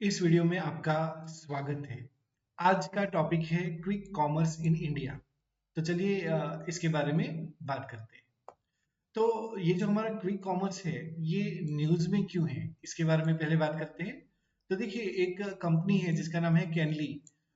इस वीडियो में आपका स्वागत है। आज का टॉपिक है क्विक कॉमर्स इन इंडिया। तो चलिए इसके बारे में बात करते हैं। तो ये जो हमारा क्विक कॉमर्स है, ये न्यूज़ में क्यों है, इसके बारे में पहले बात करते हैं। तो देखिए, एक कंपनी है जिसका नाम है कैनली।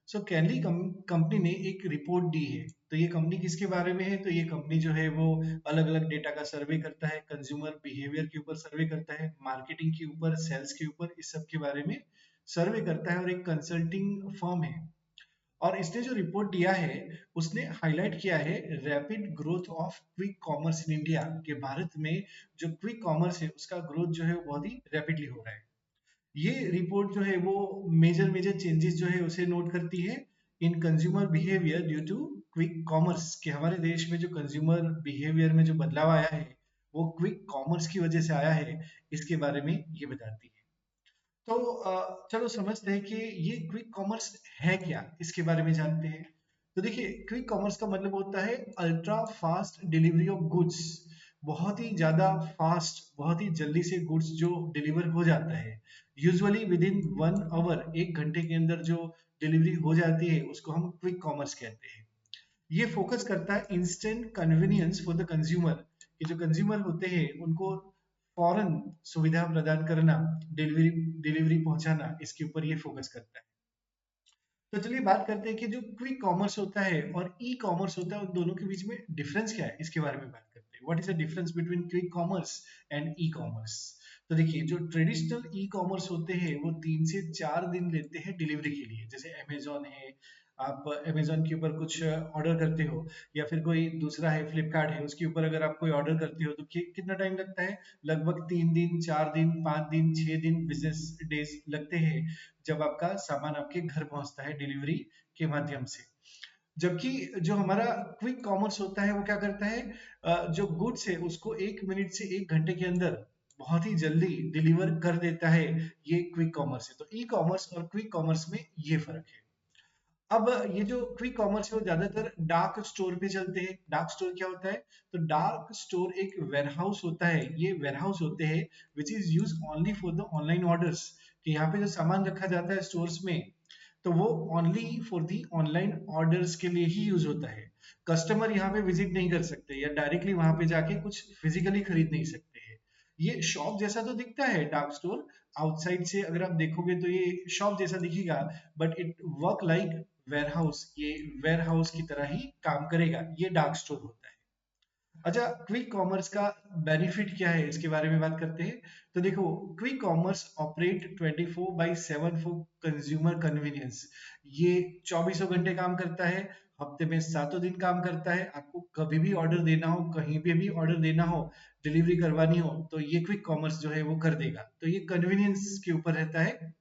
सो कैनली कंपनी ने एक रिपोर्ट दी है। तो ये कंपनी किसके बारे में है? तो ये कंपनी जो है वो अलग अलग डेटा का सर्वे करता है, कंज्यूमर बिहेवियर के ऊपर सर्वे करता है, मार्केटिंग के ऊपर, सेल्स के ऊपर, इस सब के बारे में सर्वे करता है और एक कंसल्टिंग फर्म है। और इसने जो रिपोर्ट दिया है, उसने हाईलाइट किया है rapid growth of quick commerce in India, के भारत में जो क्विक कॉमर्स है उसका ग्रोथ जो है वो बहुत ही रैपिडली हो रहा है। ये रिपोर्ट जो है वो मेजर मेजर चेंजेस जो है उसे नोट करती है in consumer behaviour due to quick commerce, कि हमारे देश में जो कंज्यूमर बिहेवियर में जो बदलाव आया है वो क्विक कॉमर्स की वजह से आया है। इसके बारे में ये बताती है। तो चलो समझते हैं कि ये क्विक कॉमर्स है क्या, इसके बारे में जानते हैं। तो देखिए, क्विक कॉमर्स का मतलब होता है ultra fast delivery of goods. बहुत ही ज्यादा फास्ट, बहुत ही जल्दी से गुड्स जो डिलीवर हो जाता है, यूजुअली विद इन 1 आवर, 1 घंटे के अंदर जो डिलीवरी हो जाती है उसको हम क्विक कॉमर्स कहते हैं। ये फोकस करता है instant convenience for the consumer, कि जो कंज्यूमर होते हैं उनको फौरन सुविधा प्रदान करना, डिलीवरी डिलीवरी पहुंचाना, इसके ऊपर ये फोकस करता है। तो चलिए बात करते हैं कि जो क्विक कॉमर्स होता है और ई कॉमर्स होता है, उन दोनों के बीच में डिफरेंस क्या है, इसके बारे में बात करते हैं। What is the difference between quick commerce and e commerce? तो देखिए, जो ट्रेडिशनल ई कॉमर्स होते हैं वो 3 से 4 दिन लेते हैं डिलीवरी के लिए। जैसे अमेजोन है, आप अमेजोन के ऊपर कुछ ऑर्डर करते हो, या फिर कोई दूसरा है फ्लिपकार्ट है, उसके ऊपर अगर आप कोई ऑर्डर करते हो तो कितना टाइम लगता है? लगभग 3 दिन, 4 दिन, 5 दिन, 6 दिन बिजनेस डेज लगते हैं जब आपका सामान आपके घर पहुंचता है डिलीवरी के माध्यम से। जबकि जो हमारा क्विक कॉमर्स होता है वो क्या करता है, जो गुड्स है उसको 1 मिनट से 1 घंटे के अंदर बहुत ही जल्दी डिलीवर कर देता है। ये क्विक कॉमर्स है। तो ई कॉमर्स और क्विक कॉमर्स में ये फर्क है। अब ये जो क्विक कॉमर्स है वो ज्यादातर डार्क स्टोर पे चलते हैं। डार्क स्टोर क्या होता है? तो डार्क स्टोर एक वेयरहाउस होता है। ये वेयरहाउस होते हैं which is use only for the online orders, कि यहाँ पे जो सामान रखा जाता है स्टोर्स में, तो वो only for the online orders के लिए ही यूज होता है। कस्टमर यहाँ पे विजिट नहीं कर सकते या डायरेक्टली वहां पे जाके कुछ फिजिकली खरीद नहीं सकते हैं। ये शॉप जैसा तो दिखता है डार्क स्टोर, आउटसाइड से अगर आप देखोगे तो ये शॉप जैसा दिखेगा, but it work like warehouse. ये वेयरहाउस की तरह ही काम करेगा। ये डार्क स्टोर होता है। अच्छा, क्विक कॉमर्स का बेनिफिट क्या है, इसके बारे में बात करते हैं। तो देखो, quick commerce operate 24/7 for consumer convenience. ये 24 घंटे काम करता है, हफ्ते में 7 दिन काम करता है। आपको कभी भी ऑर्डर देना हो, कहीं पे भी ऑर्डर देना हो, डिलीवरी करवानी हो, तो ये क्विक कॉमर्स जो है वो कर देगा। तो ये कन्वीनियंस के ऊपर रहता है।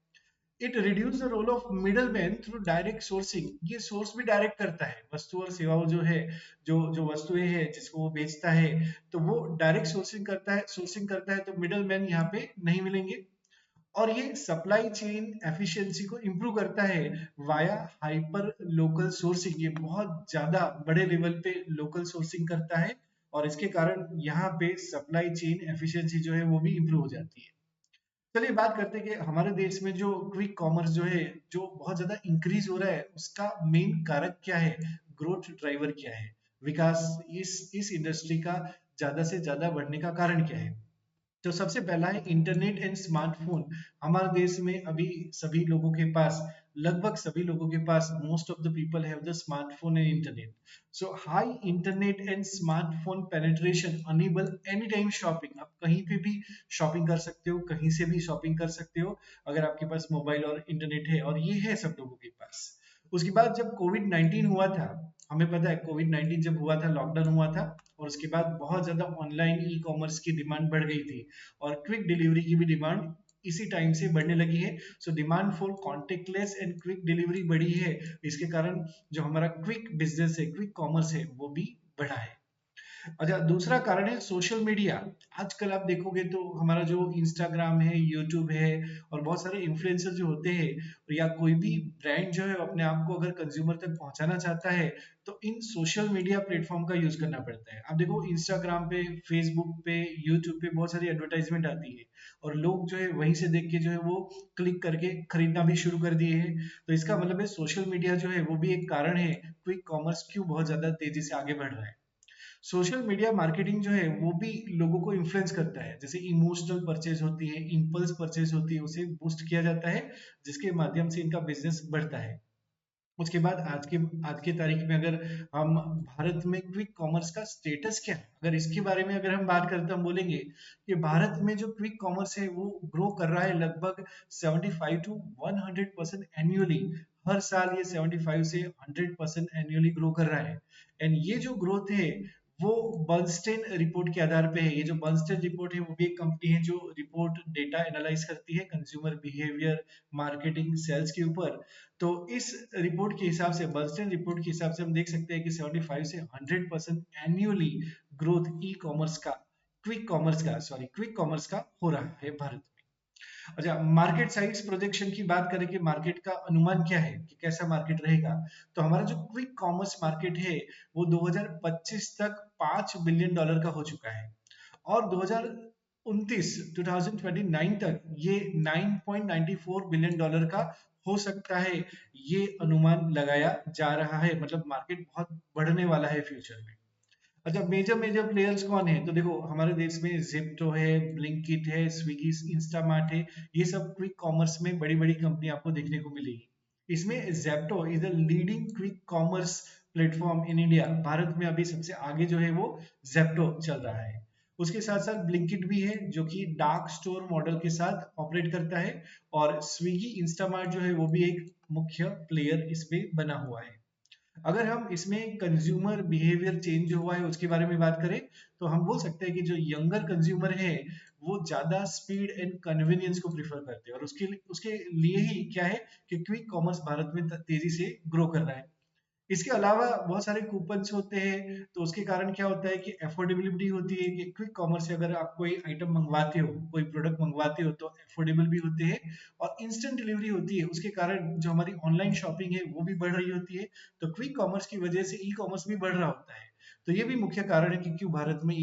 It reduce the role of middle man through direct sourcing. ये सोर्स भी डायरेक्ट करता है, वस्तु और सेवाओं जो है, जो जो वस्तुएं हैं जिसको वो बेचता है, तो वो डायरेक्ट सोर्सिंग करता है, तो मिडल मैन यहाँ पे नहीं मिलेंगे। और ये सप्लाई चेन एफिशिएंसी को इंप्रूव करता है वाया हाइपर लोकल सोर्सिंग। ये बहुत ज्यादा बड़े लेवल पे लोकल सोर्सिंग करता है, और इसके कारण यहाँ पे सप्लाई चेन एफिशिएंसी जो है वो भी इंप्रूव हो जाती है। चलिए बात करते हैं कि हमारे देश में जो क्विक कॉमर्स जो है, जो बहुत ज्यादा इंक्रीज हो रहा है, उसका मेन कारक क्या है, ग्रोथ ड्राइवर क्या है, विकास, इस इंडस्ट्री का ज्यादा से ज्यादा बढ़ने का कारण क्या है? तो सबसे पहला है इंटरनेट एंड स्मार्टफोन। हमारे देश में अभी सभी लोगों के पास, लगभग सभी लोगों के पास, most of the people have the smartphone and internet. So high internet and smartphone penetration enable any time shopping. आप कहीं पे भी शॉपिंग कर सकते हो, कहीं से भी शॉपिंग कर सकते हो, अगर आपके पास मोबाइल और इंटरनेट है, और ये है सब लोगों के पास। उसके बाद जब कोविड 19 हुआ था, हमें पता है कोविड 19 जब हुआ था, लॉकडाउन हुआ था, और उसके बाद बहुत ज्यादा ऑनलाइन ई कॉमर्स की डिमांड बढ़ गई थी, और क्विक डिलीवरी की भी डिमांड इसी टाइम से बढ़ने लगी है। So demand for contact lens and quick delivery बढ़ी है। इसके कारण जो हमारा क्विक बिजनेस है, क्विक कॉमर्स है, वो भी बढ़ा है। अच्छा, दूसरा कारण है सोशल मीडिया। आजकल आप देखोगे तो हमारा जो इंस्टाग्राम है, यूट्यूब है और बहुत सारे इन्फ्लुएंसर जो होते हैं, या कोई भी ब्रांड जो है अपने आप को अगर कंज्यूमर तक पहुंचाना चाहता है, तो इन सोशल मीडिया प्लेटफॉर्म का यूज करना पड़ता है। आप देखो इंस्टाग्राम पे, फेसबुक पे, यूट्यूब पे बहुत सारी एडवर्टाइजमेंट आती है, और लोग जो है वहीं से देख के जो है वो क्लिक करके खरीदना भी शुरू कर दिए हैं। तो इसका मतलब है सोशल मीडिया जो है वो भी एक कारण है क्विक कॉमर्स क्यों बहुत ज्यादा तेजी से आगे बढ़ रहा है। सोशल मीडिया मार्केटिंग जो है वो भी लोगों को इन्फ्लुएंस करता है। जैसे इमोशनल परचेज होती है, इम्पल्स परचेज होती है, उसे बूस्ट किया जाता है, जिसके माध्यम से इनका बिजनेस बढ़ता है। उसके बाद आज के तारीख में अगर हम भारत में क्विक कॉमर्स का स्टेटस क्या है, अगर इसके बारे में अगर हम बात करते हैं, हम बोलेंगे कि भारत में जो क्विक कॉमर्स है वो ग्रो कर रहा है लगभग 75 टू 100% एनुअली। हर साल ये 75 से 100% एनुअली ग्रो कर रहा है। एंड ये जो ग्रोथ है वो बर्नस्टेन रिपोर्ट के आधार पे है। ये जो बर्नस्टेन रिपोर्ट है वो भी एक कंपनी है जो रिपोर्ट डेटा एनालाइज करती है कंज्यूमर बिहेवियर, मार्केटिंग, सेल्स के ऊपर। तो इस रिपोर्ट के हिसाब से, बर्नस्टेन रिपोर्ट के हिसाब से हम देख सकते हैं कि 75 से 100% एन्युअली ग्रोथ ई कॉमर्स का, क्विक कॉमर्स का हो रहा है भारत में। अच्छा, मार्केट साइज प्रोजेक्शन की बात करें कि मार्केट का अनुमान क्या है कि कैसा मार्केट रहेगा, तो हमारा जो क्विक कॉमर्स मार्केट है वो 2025 तक $5 बिलियन का हो चुका है, और 2029 2029 तक ये $9.94 बिलियन का हो सकता है। ये अनुमान लगाया जा रहा है, मतलब मार्केट बहुत बढ़ने वाला है फ्यूचर में। अच्छा, मेजर मेजर प्लेयर्स कौन है, तो देखो हमारे देश में जेप्टो है, ब्लिंकिट है, स्विगी, इंस्टामार्ट है। ये सब क्विक कॉमर्स में बड़ी बड़ी कंपनी आपको देखने को मिलेगी। इसमें Zepto is the leading quick commerce platform in India. Bharat में अभी सबसे आगे जो है वो जेप्टो चल रहा है। उसके साथ साथ ब्लिंकिट भी है जो कि डार्क स्टोर मॉडल के साथ ऑपरेट करता है, और स्विगी, इंस्टामार्ट जो है वो भी एक मुख्य प्लेयर इसमें बना हुआ है। अगर हम इसमें कंज्यूमर बिहेवियर चेंज हुआ है उसके बारे में बात करें, तो हम बोल सकते हैं कि जो यंगर कंज्यूमर है वो ज्यादा स्पीड एंड कन्वीनियंस को प्रीफर करते हैं, और उसके लिए ही क्या है कि क्विक कॉमर्स भारत में तेजी से ग्रो कर रहा है। इसके अलावा बहुत सारे कूपन्स होते हैं, तो उसके कारण क्या होता है कि अफोर्डेबिलिटी होती है, कि क्विक कॉमर्स से अगर आप कोई आइटम मंगवाते हो, कोई प्रोडक्ट मंगवाते हो, तो अफोर्डेबल भी होते हैं, और इंस्टेंट डिलीवरी होती है। उसके कारण जो हमारी ऑनलाइन शॉपिंग है वो भी बढ़ रही होती है। तो क्विक कॉमर्स की वजह से ई कॉमर्स भी बढ़ रहा होता है। तो ये भी मुख्य कारण है कि क्यों भारत में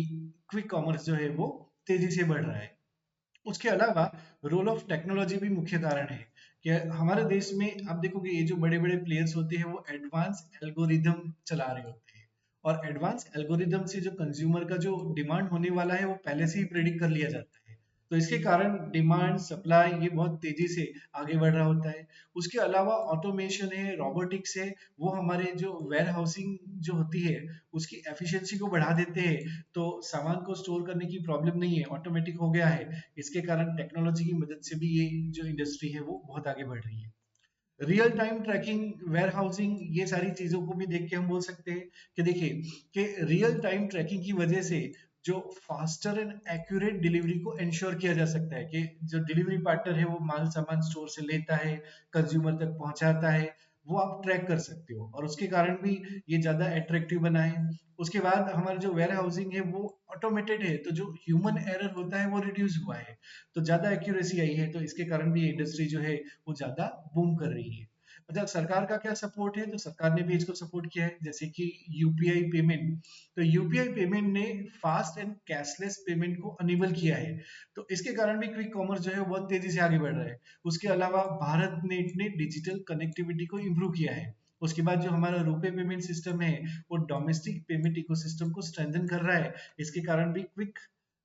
क्विक कॉमर्स जो है वो तेजी से बढ़ रहा है। उसके अलावा रोल ऑफ टेक्नोलॉजी भी मुख्य कारण है कि हमारे देश में आप देखोगे ये जो बड़े बड़े प्लेयर्स होते हैं वो एडवांस एल्गोरिदम चला रहे होते हैं, और एडवांस एल्गोरिदम से जो कंज्यूमर का जो डिमांड होने वाला है वो पहले से ही प्रेडिक्ट कर लिया जाता है। तो इसके कारण डिमांड सप्लाई ये बहुत तेजी से आगे बढ़ रहा होता है। उसके अलावा ऑटोमेशन है, रोबोटिक्स है, वो हमारे जो वेयर हाउसिंग जो होती है उसकी एफिशिएंसी को बढ़ा देते हैं। तो सामान को स्टोर करने की प्रॉब्लम नहीं है, ऑटोमेटिक हो गया है। इसके कारण टेक्नोलॉजी की मदद से भी ये जो इंडस्ट्री है वो बहुत आगे बढ़ रही है। Real time tracking, warehousing, ये सारी चीजों को भी देख के हम बोल सकते हैं कि देखिए कि रियल टाइम ट्रैकिंग की वजह से जो फास्टर एंड एक्यूरेट डिलीवरी को इंश्योर किया जा सकता है, कि जो डिलीवरी पार्टनर है वो माल सामान स्टोर से लेता है, कंज्यूमर तक पहुंचाता है, वो आप ट्रैक कर सकते हो, और उसके कारण भी ये ज्यादा अट्रैक्टिव बना है। उसके बाद हमारा जो वेयर हाउसिंग है वो ऑटोमेटेड है, तो जो ह्यूमन एरर होता है वो रिड्यूस हुआ है, तो ज्यादा एक्यूरेसी आई है। तो इसके कारण भी ये इंडस्ट्री जो है वो ज्यादा बूम कर रही है। मतलब सरकार का क्या सपोर्ट है, तो सरकार ने भी इसको सपोर्ट किया है, जैसे कि यूपीआई पेमेंट। तो यूपीआई पेमेंट ने फास्ट एंड कैशलेस पेमेंट को अनेबल किया है, तो इसके कारण भी क्विक कॉमर्स जो है वो बहुत तेजी से आगे बढ़ रहा है। उसके अलावा भारत नेट ने डिजिटल कनेक्टिविटी को इम्प्रूव किया है। उसके बाद जो हमारा रुपे पेमेंट सिस्टम है वो डोमेस्टिक पेमेंट इकोसिस्टम को स्ट्रेंथन कर रहा है। इसके कारण भी क्विक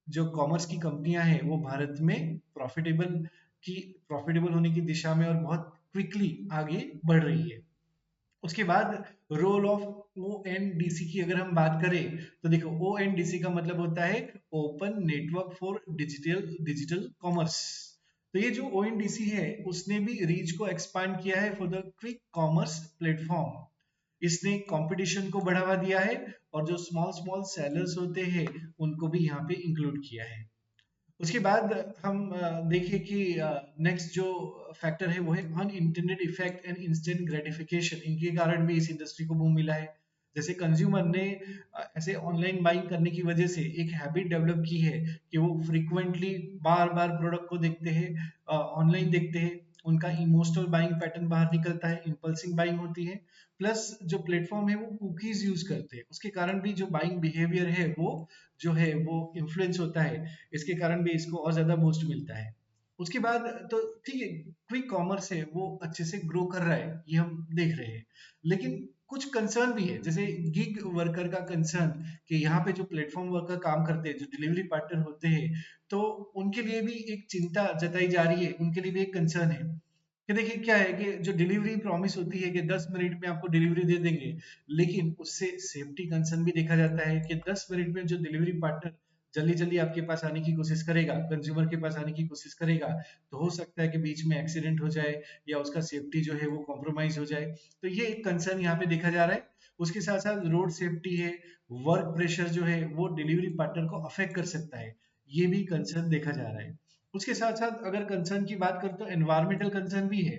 जो कॉमर्स की कंपनियां हैं वो भारत में की प्रॉफिटेबल होने की दिशा में और बहुत क्विकली आगे बढ़ रही है। उसके बाद रोल ऑफ ओएनडीसी की अगर हम बात करें, तो देखो ओएनडीसी का मतलब होता है open network for digital commerce. तो ये जो ओएनडीसी है उसने भी रीच को एक्सपांड किया है for the quick commerce platform. इसने कंपटीशन को बढ़ावा दिया है, और जो स्मॉल स्मॉल सेलर्स होते हैं उनको भी यहाँ पे इंक्लूड किया है। उसके बाद हम देखिए कि नेक्स्ट जो फैक्टर है वो है unintended effect and instant gratification. इनके कारण भी इस इंडस्ट्री को बूम मिला है। जैसे कंज्यूमर ने ऐसे ऑनलाइन बाइंग करने की वजह से एक हैबिट डेवलप की है कि वो फ्रीक्वेंटली बार बार प्रोडक्ट को देखते हैं, ऑनलाइन देखते हैं, उनका इमोशनल बाइंग पैटर्न बाहर निकलता है, इम्पल्सिव बाइंग होती है। प्लस जो प्लेटफॉर्म है वो कुकीज यूज करते हैं, उसके कारण भी जो बाइंग बिहेवियर है वो जो है वो इन्फ्लुएंस होता है, इसके कारण भी इसको और ज्यादा बूस्ट मिलता है। उसके बाद तो ठीक है, क्विक कॉमर्स है वो अच्छे से ग्रो कर रहा है, ये हम देख रहे हैं, लेकिन कुछ कंसर्न भी है, जैसे गिग वर्कर का कंसर्न, कि यहाँ पे जो प्लेटफॉर्म वर्कर काम करते हैं, जो डिलीवरी पार्टनर होते हैं, तो उनके लिए भी एक चिंता जताई जा रही है, उनके लिए भी एक कंसर्न है कि देखिए क्या है कि जो डिलीवरी प्रॉमिस होती है कि 10 मिनट में आपको डिलीवरी दे देंगे, लेकिन उससे सेफ्टी कंसर्न भी देखा जाता है कि 10 मिनट में जो डिलीवरी पार्टनर जल्दी जल्दी आपके पास आने की कोशिश करेगा, कंज्यूमर के पास आने की कोशिश करेगा, तो हो सकता है कि बीच में एक्सीडेंट हो जाए या उसका सेफ्टी जो है वो कॉम्प्रोमाइज हो जाए। तो ये एक कंसर्न यहाँ पे देखा जा रहा है। उसके साथ साथ रोड सेफ्टी है, वर्क प्रेशर जो है वो डिलीवरी पार्टनर को अफेक्ट कर सकता है, ये भी कंसर्न देखा जा रहा है। उसके साथ साथ अगर कंसर्न की बात करें तो एनवायरमेंटल कंसर्न भी है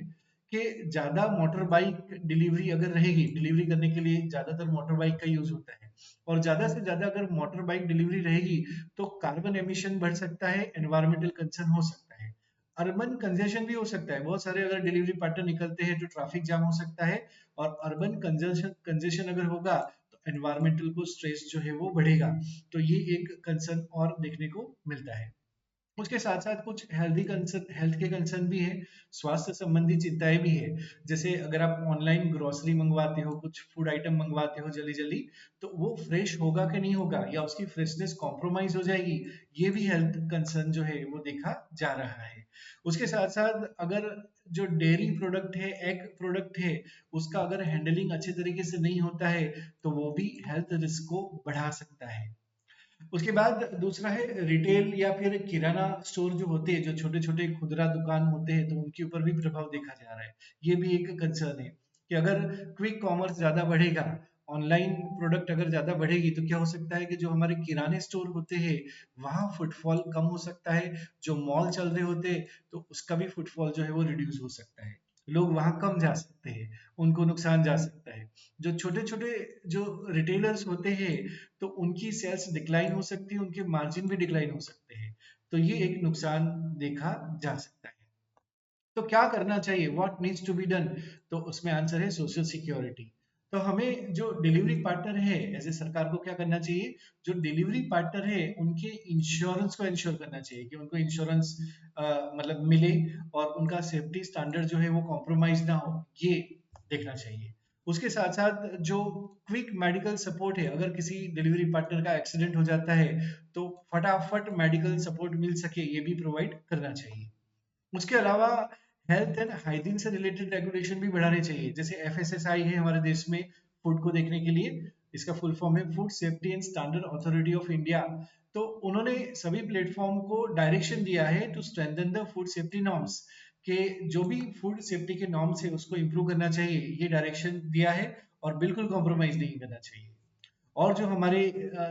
कि ज्यादा मोटर बाइक डिलीवरी अगर रहेगी, डिलीवरी करने के लिए ज्यादातर मोटर बाइक का यूज होता है, और ज्यादा से ज्यादा अगर मोटर बाइक डिलीवरी रहेगी तो कार्बन एमिशन बढ़ सकता है, एनवायरमेंटल कंसर्न हो सकता है, अर्बन कंजेशन भी हो सकता है, बहुत सारे अगर डिलीवरी पार्टनर निकलते हैं तो ट्रैफिक जाम हो सकता है, और अर्बन कंजेशन कंजेशन अगर होगा तो एनवायरमेंटल को स्ट्रेस जो है वो बढ़ेगा। तो ये एक कंसर्न और देखने को मिलता है। उसके साथ साथ कुछ हेल्दी कंसर्न, हेल्थ के कंसर्न भी है, स्वास्थ्य संबंधी चिंताएं भी है। जैसे अगर आप ऑनलाइन ग्रोसरी मंगवाते हो, कुछ फूड आइटम मंगवाते हो जल्दी जल्दी, तो वो फ्रेश होगा कि नहीं होगा, या उसकी फ्रेशनेस कॉम्प्रोमाइज हो जाएगी, ये भी हेल्थ कंसर्न जो है वो देखा जा रहा है। उसके साथ साथ अगर जो डेयरी प्रोडक्ट है, एग प्रोडक्ट है, उसका अगर हैंडलिंग अच्छे तरीके से नहीं होता है तो वो भी हेल्थ रिस्क को बढ़ा सकता है। उसके बाद दूसरा है रिटेल या फिर किराना स्टोर जो होते हैं, जो छोटे छोटे खुदरा दुकान होते हैं, तो उनके ऊपर भी प्रभाव देखा जा रहा है। ये भी एक कंसर्न है कि अगर क्विक कॉमर्स ज्यादा बढ़ेगा, ऑनलाइन प्रोडक्ट अगर ज्यादा बढ़ेगी, तो क्या हो सकता है कि जो हमारे किराने स्टोर होते हैं वहां फुटफॉल कम हो सकता है, जो मॉल चल रहे होते हैं तो उसका भी फुटफॉल जो है वो रिड्यूस हो सकता है, लोग वहां कम जा सकते हैं, उनको नुकसान जा सकता है। जो छोटे छोटे जो रिटेलर्स होते हैं तो उनकी सेल्स डिक्लाइन हो सकती है, उनके मार्जिन भी डिक्लाइन हो सकते हैं, तो ये एक नुकसान देखा जा सकता है। तो क्या करना चाहिए, what needs to be done, तो उसमें आंसर है सोशल सिक्योरिटी। तो हमें जो डिलीवरी पार्टनर है, ऐसे सरकार को क्या करना चाहिए, जो डिलीवरी पार्टनर है उनके इंश्योरेंस को इंश्योर करना चाहिए कि उनको इंश्योरेंस मतलब मिले, और उनका सेफ्टी स्टैंडर्ड जो है वो कॉम्प्रोमाइज ना हो, ये देखना चाहिए। उसके साथ साथ जो क्विक मेडिकल सपोर्ट है, अगर किसी डिलीवरी पार्टनर का एक्सीडेंट हो जाता है तो फटाफट मेडिकल सपोर्ट मिल सके, ये भी प्रोवाइड करना चाहिए। उसके अलावा हेल्थ एंड हाइजीन से रिलेटेड रेगुलेशन भी बढ़ाने चाहिए, जैसे एफएसएसआई है हमारे देश में फूड को देखने के लिए, इसका फुल फॉर्म है food safety and standard authority of India. तो उन्होंने सभी प्लेटफॉर्म को डायरेक्शन दिया है to strengthen the food safety norms, के जो भी फूड सेफ्टी के नॉर्म्स है उसको इंप्रूव करना चाहिए, ये डायरेक्शन दिया है, और बिल्कुल कॉम्प्रोमाइज नहीं करना चाहिए। और जो हमारे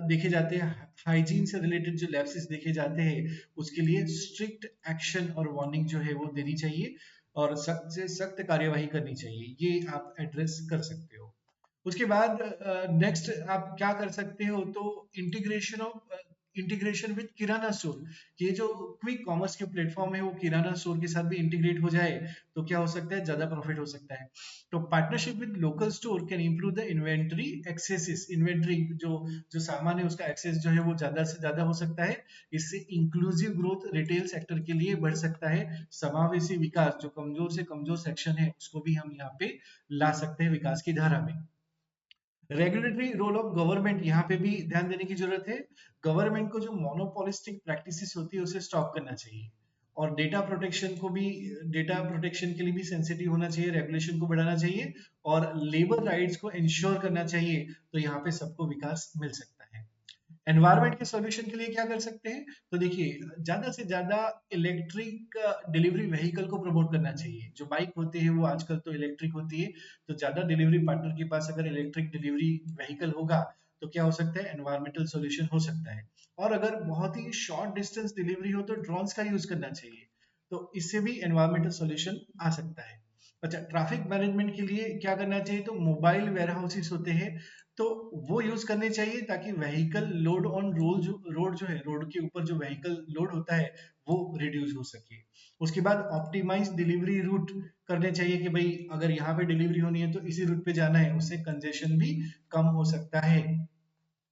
देखे जाते हैं हाइजीन से रिलेटेड जो लैप्सेस देखे जाते हैं, उसके लिए स्ट्रिक्ट एक्शन और वार्निंग जो है वो देनी चाहिए, और सख्त से सख्त कार्यवाही करनी चाहिए, ये आप एड्रेस कर सकते हो। उसके बाद नेक्स्ट आप क्या कर सकते हो, तो इंटीग्रेशन विद किराना स्टोर, ये जो क्विक कॉमर्स के प्लेटफॉर्म है वो किराना स्टोर के साथ भी इंटीग्रेट हो जाए, तो क्या हो सकता है, ज्यादा प्रॉफिट हो सकता है। तो partnership with local store can improve the inventory axes, inventory जो जो सामान है उसका एक्सेस जो है वो ज्यादा से ज्यादा हो सकता है, इससे इंक्लूसिव ग्रोथ रिटेल सेक्टर के लिए बढ़ सकता है, समावेशी विकास, जो कमजोर से कमजोर सेक्शन है उसको भी हम यहाँ पे ला सकते हैं विकास की धारा में। रेगुलेटरी रोल ऑफ गवर्नमेंट, यहाँ पे भी ध्यान देने की जरूरत है। गवर्नमेंट को जो मोनोपोलिस्टिक प्रैक्टिसेस होती है उसे स्टॉप करना चाहिए, और डेटा प्रोटेक्शन को भी, डेटा प्रोटेक्शन के लिए भी सेंसिटिव होना चाहिए, रेगुलेशन को बढ़ाना चाहिए, और लेबर राइट्स को इंश्योर करना चाहिए, तो यहाँ पे सबको विकास मिल सकता है। एनवायरमेंट के सॉल्यूशन के लिए क्या कर सकते हैं, तो देखिए ज्यादा से ज्यादा इलेक्ट्रिक डिलीवरी व्हीकल को प्रमोट करना चाहिए, जो बाइक होती है वो आजकल तो इलेक्ट्रिक होती है, तो ज्यादा डिलीवरी पार्टनर के पास अगर इलेक्ट्रिक डिलीवरी व्हीकल होगा तो क्या हो सकता है, एनवायरमेंटल सॉल्यूशन हो सकता है। और अगर बहुत ही शॉर्ट डिस्टेंस डिलीवरी हो तो ड्रोन्स का यूज करना चाहिए, तो इससे भी एनवायरमेंटल सॉल्यूशन आ सकता है। अच्छा, ट्रैफिक मैनेजमेंट के लिए क्या करना चाहिए, तो मोबाइल वेयर हाउसेस होते हैं, तो वो यूज करने चाहिए ताकि व्हीकल लोड ऑन रोड जो है, रोड के ऊपर जो व्हीकल लोड होता है वो रिड्यूस हो सके। उसके बाद ऑप्टिमाइज डिलीवरी रूट करने चाहिए कि भाई अगर यहाँ पे डिलीवरी होनी है तो इसी रूट पे जाना है, उससे कंजेशन भी कम हो सकता है।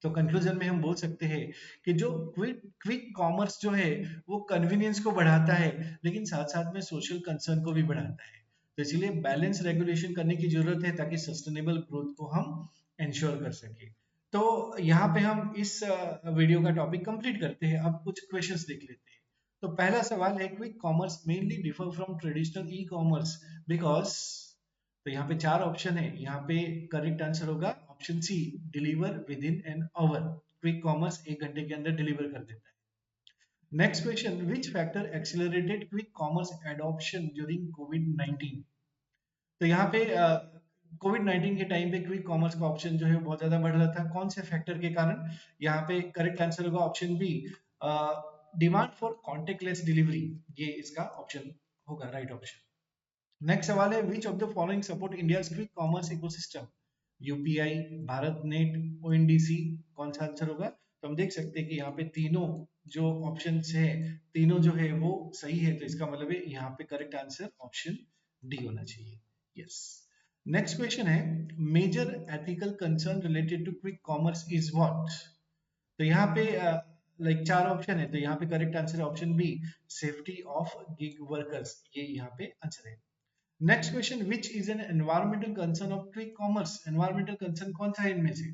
तो कंक्लूजन में हम बोल सकते हैं कि जो क्विक क्विक कॉमर्स जो है वो कन्वीनियंस को बढ़ाता है, लेकिन साथ साथ में सोशल कंसर्न को भी बढ़ाता है। तो इसलिए बैलेंस रेगुलेशन करने की जरूरत है ताकि सस्टेनेबल ग्रोथ को हम इंश्योर कर सके। तो यहाँ पे हम इस वीडियो का टॉपिक कंप्लीट करते हैं। अब कुछ क्वेश्चंस देख लेते हैं। तो पहला सवाल है, quick commerce mainly differ from traditional E commerce because. तो यहाँ पे चार ऑप्शन है, यहाँ पे करेक्ट आंसर होगा option C, deliver within an hour. Quick commerce 1 घंटे के अंदर डिलीवर कर देता है। Next question, which factor accelerated quick commerce adoption during COVID 19। तो यहाँ पे कोविड 19 के टाइम पे क्विक कॉमर्स का ऑप्शन जो है बहुत ज्यादा बढ़ रहा था, कौन से फैक्टर के कारण। यहाँ पे करेक्ट आंसर होगा option B, demand for contactless delivery. ये इसका ऑप्शन होगा, राइट ऑप्शन। नेक्स्ट सवाल है, which of the following support India quick commerce ecosystem. UPI, Bharat net, ONDC, कौन सा आंसर होगा। तो हम देख सकते हैं कि यहाँ पे तीनों जो ऑप्शन है, तीनों जो है वो सही है, तो इसका मतलब है यहाँ पे करेक्ट आंसर ऑप्शन डी होना चाहिए। यस। नेक्स्ट क्वेश्चन है, major ethical concern related to quick commerce is what. तो यहाँ पे लाइक चार ऑप्शन है, तो यहाँ पे करेक्ट आंसर है option B, safety of gig workers. ये यहाँ पे आंसर है। Next question, which is an environmental concern of quick commerce. Environmental concern कौन सा है इनमें से।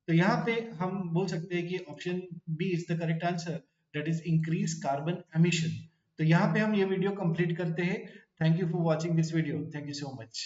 तो यहाँ पे हम बोल सकते हैं कि option B is the correct answer, that is increase carbon emission. तो यहाँ पे हम ये वीडियो कंप्लीट करते हैं। Thank you for watching this video, thank you so much.